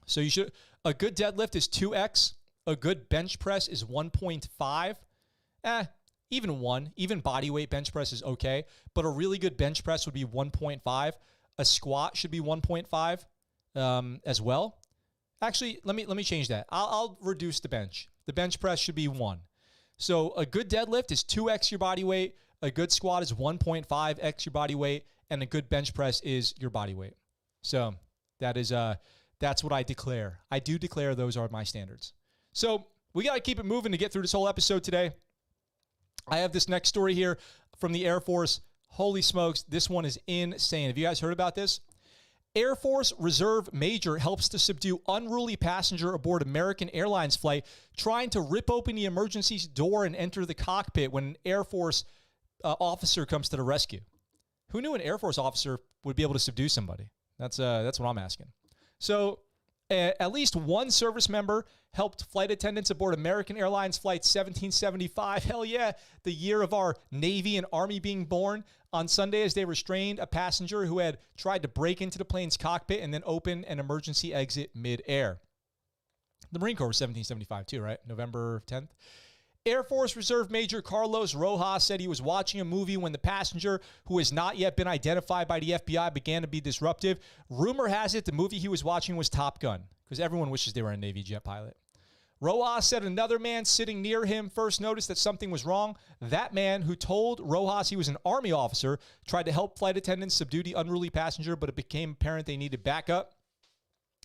So a good deadlift is 2x. A good bench press is 1.5. Even 1. Even body weight bench press is okay. But a really good bench press would be 1.5. A squat should be 1.5 as well. Actually, let me change that. I'll reduce the bench. The bench press should be 1. So a good deadlift is 2x your body weight. A good squat is 1.5x your body weight. And a good bench press is your body weight. So that's what I declare. I do declare those are my standards. So we got to keep it moving to get through this whole episode today. I have this next story here from the Air Force. Holy smokes, this one is insane. Have you guys heard about this? Air Force Reserve Major helps to subdue unruly passenger aboard American Airlines flight trying to rip open the emergency door and enter the cockpit when an Air Force officer comes to the rescue. Who knew an Air Force officer would be able to subdue somebody? That's what I'm asking. So at least one service member helped flight attendants aboard American Airlines Flight 1775. Hell yeah, the year of our Navy and Army being born. On Sunday, as they restrained a passenger who had tried to break into the plane's cockpit and then open an emergency exit mid-air. The Marine Corps was 1775 too, right? November 10th. Air Force Reserve Major Carlos Rojas said he was watching a movie when the passenger, who has not yet been identified by the FBI, began to be disruptive. Rumor has it the movie he was watching was Top Gun, because everyone wishes they were a Navy jet pilot. Rojas said another man sitting near him first noticed that something was wrong. That man, who told Rojas he was an Army officer, tried to help flight attendants subdue the unruly passenger, but it became apparent they needed backup.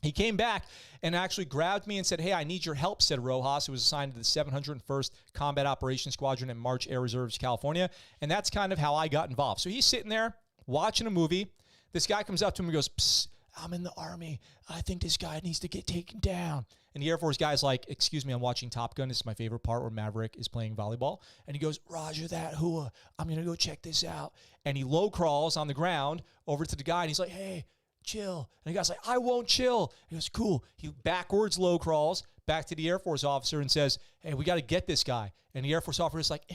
He came back and actually grabbed me and said, "Hey, I need your help," said Rojas, who was assigned to the 701st Combat Operations Squadron in March Air Reserves, California. And that's kind of how I got involved. So he's sitting there watching a movie. This guy comes up to him and goes, "Psst, I'm in the Army. I think this guy needs to get taken down." And the Air Force guy's like, "Excuse me, I'm watching Top Gun. This is my favorite part where Maverick is playing volleyball." And he goes, "Roger that, hooah. I'm going to go check this out." And he low crawls on the ground over to the guy and he's like, "Hey, chill." And the guy's like, "I won't chill." He goes, "Cool." He backwards low crawls back to the Air Force officer and says, "Hey, we got to get this guy." And the Air Force officer is like,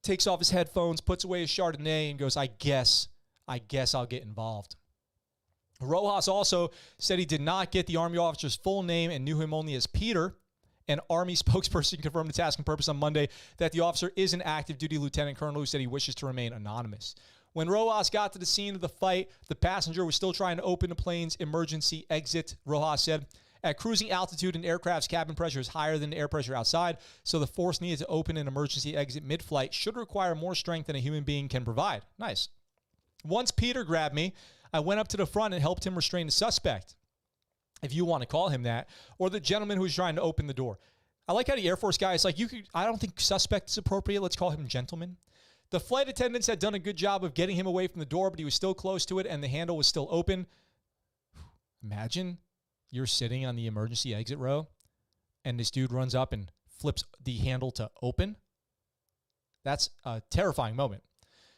takes off his headphones, puts away his Chardonnay and goes, I guess I'll get involved. Rojas also said he did not get the Army officer's full name and knew him only as Peter. An Army spokesperson confirmed the task and purpose on Monday that the officer is an active duty lieutenant colonel who said he wishes to remain anonymous. When Rojas got to the scene of the fight, the passenger was still trying to open the plane's emergency exit. Rojas said, "At cruising altitude, an aircraft's cabin pressure is higher than the air pressure outside, so the force needed to open an emergency exit mid-flight should require more strength than a human being can provide." Nice. Once Peter grabbed me, I went up to the front and helped him restrain the suspect, if you want to call him that, or the gentleman who was trying to open the door. I like how the Air Force guy is like, I don't think suspect is appropriate. Let's call him gentleman. The flight attendants had done a good job of getting him away from the door, but he was still close to it and the handle was still open. Imagine you're sitting on the emergency exit row and this dude runs up and flips the handle to open. That's a terrifying moment.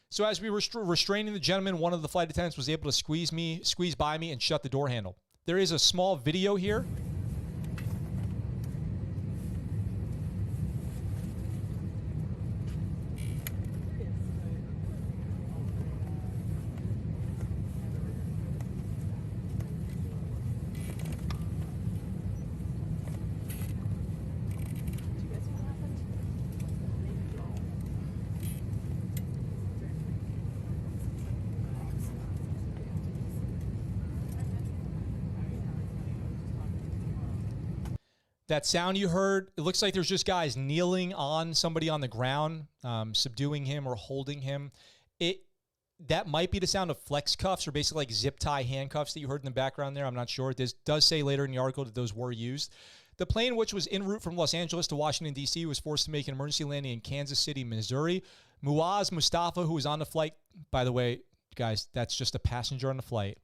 So as we were restraining the gentleman, one of the flight attendants was able to squeeze by me and shut the door handle. There is a small video here. That sound you heard, it looks like there's just guys kneeling on somebody on the ground, subduing him or holding him. That might be the sound of flex cuffs, or basically like zip tie handcuffs that you heard in the background there. I'm not sure. This does say later in the article that those were used. The plane, which was en route from Los Angeles to Washington, D.C., was forced to make an emergency landing in Kansas City, Missouri. Muaz Mustafa, who was on the flight, by the way, guys, that's just a passenger on the flight,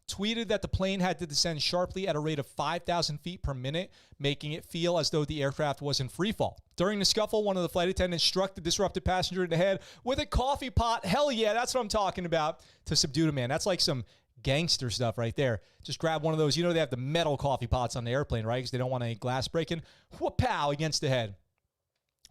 tweeted that the plane had to descend sharply at a rate of 5,000 feet per minute, making it feel as though the aircraft was in free fall. During the scuffle, one of the flight attendants struck the disrupted passenger in the head with a coffee pot. Hell yeah, that's what I'm talking about, to subdue the man. That's like some gangster stuff right there. Just grab one of those. You know they have the metal coffee pots on the airplane, right? Because they don't want any glass breaking. Whoop-pow against the head.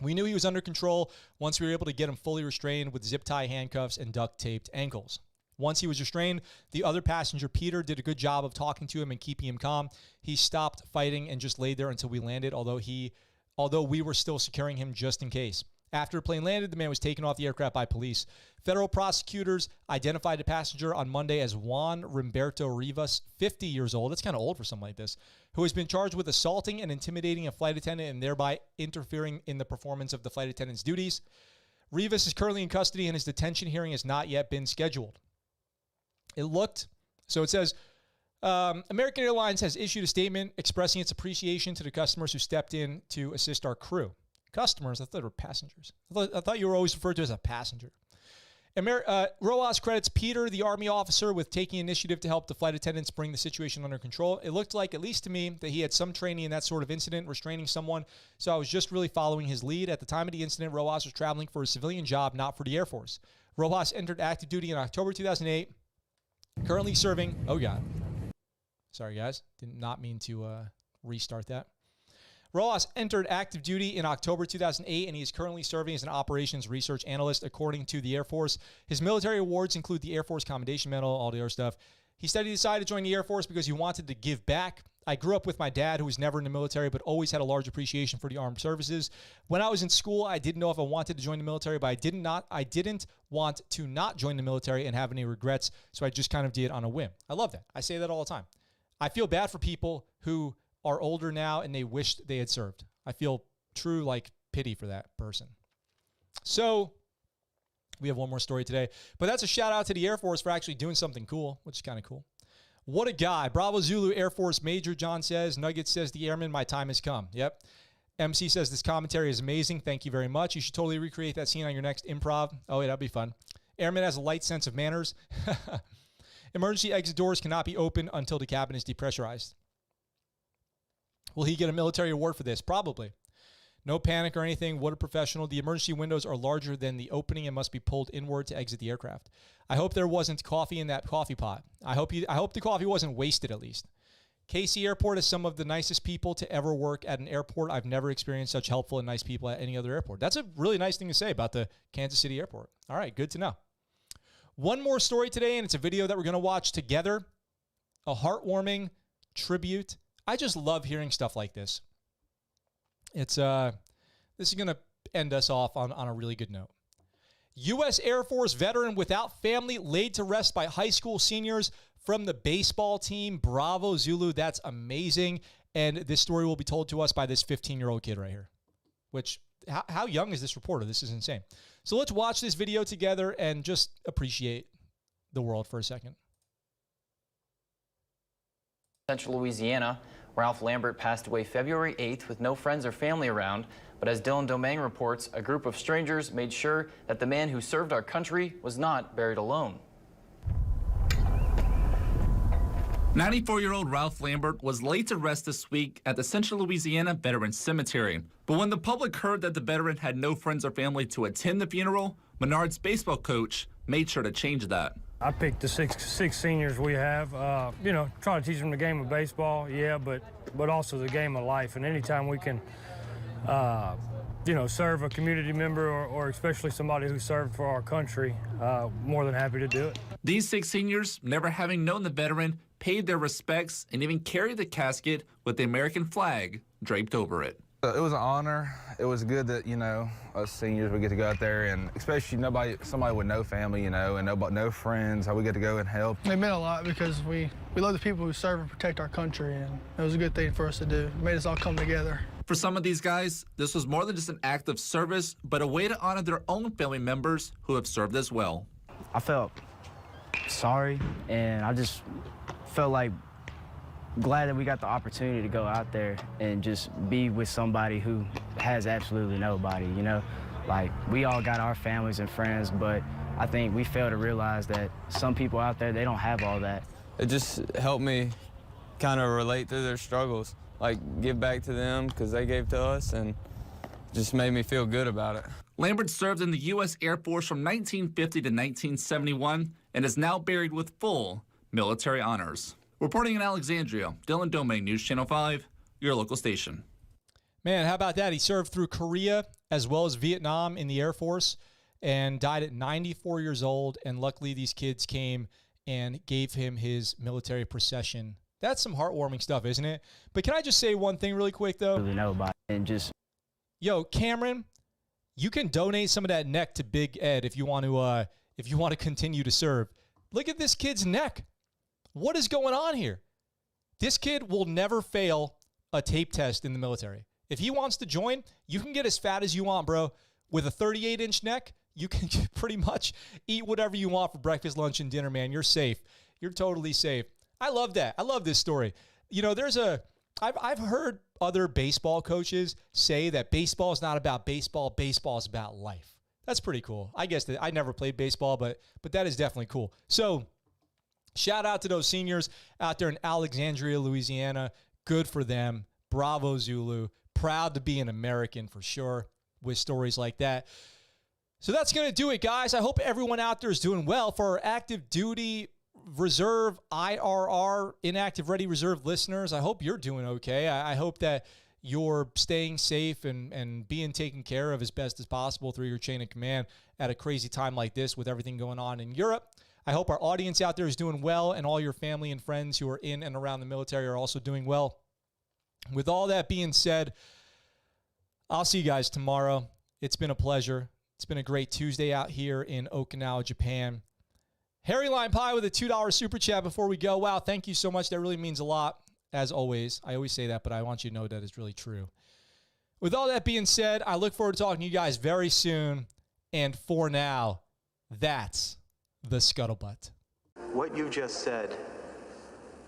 We knew he was under control once we were able to get him fully restrained with zip tie handcuffs and duct-taped ankles. Once he was restrained, the other passenger, Peter, did a good job of talking to him and keeping him calm. He stopped fighting and just laid there until we landed, although we were still securing him just in case. After the plane landed, the man was taken off the aircraft by police. Federal prosecutors identified the passenger on Monday as Juan Rimberto Rivas, 50 years old. That's kind of old for something like this, who has been charged with assaulting and intimidating a flight attendant and thereby interfering in the performance of the flight attendant's duties. Rivas is currently in custody and his detention hearing has not yet been scheduled. It says, American Airlines has issued a statement expressing its appreciation to the customers who stepped in to assist our crew. Customers? I thought they were passengers. I thought you were always referred to as a passenger. ROAS credits Peter, the Army officer, with taking initiative to help the flight attendants bring the situation under control. It looked like, at least to me, that he had some training in that sort of incident, restraining someone, so I was just really following his lead. At the time of the incident, ROAS was traveling for a civilian job, not for the Air Force. ROAS entered active duty in October 2008. Currently serving, oh God. Sorry guys, did not mean to restart that. Rojas entered active duty in October 2008, and he is currently serving as an operations research analyst, according to the Air Force. His military awards include the Air Force Commendation Medal, all the other stuff. He said he decided to join the Air Force because he wanted to give back. I grew up with my dad, who was never in the military, but always had a large appreciation for the armed services. When I was in school, I didn't know if I wanted to join the military, but I didn't want to not join the military and have any regrets, so I just kind of did on a whim. I love that. I say that all the time. I feel bad for people who are older now and they wished they had served. I feel true, pity for that person. So we have one more story today, but that's a shout out to the Air Force for actually doing something cool, which is kind of cool. What a guy. Bravo Zulu Air Force Major John says, Nuggets says, the airman, my time has come. Yep. MC says, this commentary is amazing. Thank you very much. You should totally recreate that scene on your next improv. Oh, yeah, that'd be fun. Airman has a light sense of manners. Emergency exit doors cannot be opened until the cabin is depressurized. Will he get a military award for this? Probably. No panic or anything. What a professional. The emergency windows are larger than the opening and must be pulled inward to exit the aircraft. I hope there wasn't coffee in that coffee pot. I hope the coffee wasn't wasted at least. KC Airport is some of the nicest people to ever work at an airport. I've never experienced such helpful and nice people at any other airport. That's a really nice thing to say about the Kansas City airport. All right, good to know. One more story today, and it's a video that we're going to watch together. A heartwarming tribute. I just love hearing stuff like this. This is going to end us off on a really good note. U.S. Air Force veteran without family laid to rest by high school seniors from the baseball team. Bravo, Zulu. That's amazing. And this story will be told to us by this 15-year-old kid right here. Which, how young is this reporter? This is insane. So let's watch this video together and just appreciate the world for a second. Central Louisiana, Ralph Lambert passed away February 8th with no friends or family around. But as Dylan Domingue reports, a group of strangers made sure that the man who served our country was not buried alone. 94-year-old Ralph Lambert was laid to rest this week at the Central Louisiana Veterans Cemetery. But when the public heard that the veteran had no friends or family to attend the funeral, Menard's baseball coach made sure to change that. I picked the six seniors we have, try to teach them the game of baseball, but also the game of life. And anytime we can, serve a community member or especially somebody who served for our country, more than happy to do it. These 6 seniors, never having known the veteran, paid their respects and even carried the casket with the American flag draped over it. It was an honor. It was good that, us seniors would get to go out there, and especially somebody with no family, and no friends, how we get to go and help. It meant a lot because we love the people who serve and protect our country, and it was a good thing for us to do. It made us all come together. For some of these guys, this was more than just an act of service, but a way to honor their own family members who have served as well. I felt sorry, and I just felt like glad that we got the opportunity to go out there and just be with somebody who has absolutely nobody, Like, we all got our families and friends, but I think we fail to realize that some people out there, they don't have all that. It just helped me kind of relate to their struggles, like give back to them because they gave to us, and just made me feel good about it. Lambert served in the U.S. Air Force from 1950 to 1971 and is now buried with full military honors. Reporting in Alexandria, Dylan Domingue, News Channel 5, your local station. Man, how about that? He served through Korea as well as Vietnam in the Air Force and died at 94 years old. And luckily, these kids came and gave him his military procession. That's some heartwarming stuff, isn't it? But can I just say one thing really quick, though? Really nobody, and just... Yo, Cameron, you can donate some of that neck to Big Ed if you want to continue to serve. Look at this kid's neck. What is going on here? This kid will never fail a tape test in the military. If he wants to join, you can get as fat as you want, bro. With a 38-inch neck, you can pretty much eat whatever you want for breakfast, lunch, and dinner, man. You're safe. You're totally safe. I love that. I love this story. I've heard other baseball coaches say that baseball is not about baseball. Baseball is about life. That's pretty cool. I guess that I never played baseball, but that is definitely cool. So, shout out to those seniors out there in Alexandria, Louisiana. Good for them. Bravo, Zulu. Proud to be an American for sure with stories like that. So that's going to do it, guys. I hope everyone out there is doing well. For our active duty reserve, IRR, inactive ready reserve listeners, I hope you're doing okay. I hope that you're staying safe and being taken care of as best as possible through your chain of command at a crazy time like this with everything going on in Europe. I hope our audience out there is doing well, and all your family and friends who are in and around the military are also doing well. With all that being said, I'll see you guys tomorrow. It's been a pleasure. It's been a great Tuesday out here in Okinawa, Japan. Harry Line Pie with a $2 super chat before we go. Wow, thank you so much. That really means a lot, as always. I always say that, but I want you to know that it's really true. With all that being said, I look forward to talking to you guys very soon. And for now, that's the Scuttlebutt. What you just said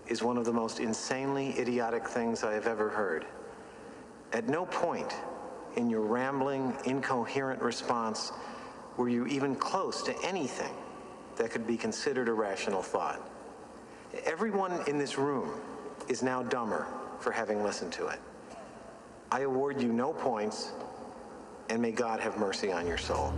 is one of the most insanely idiotic things I have ever heard. At no point in your rambling, incoherent response were you even close to anything that could be considered a rational thought. Everyone in this room is now dumber for having listened to it. I award you no points, and may God have mercy on your soul.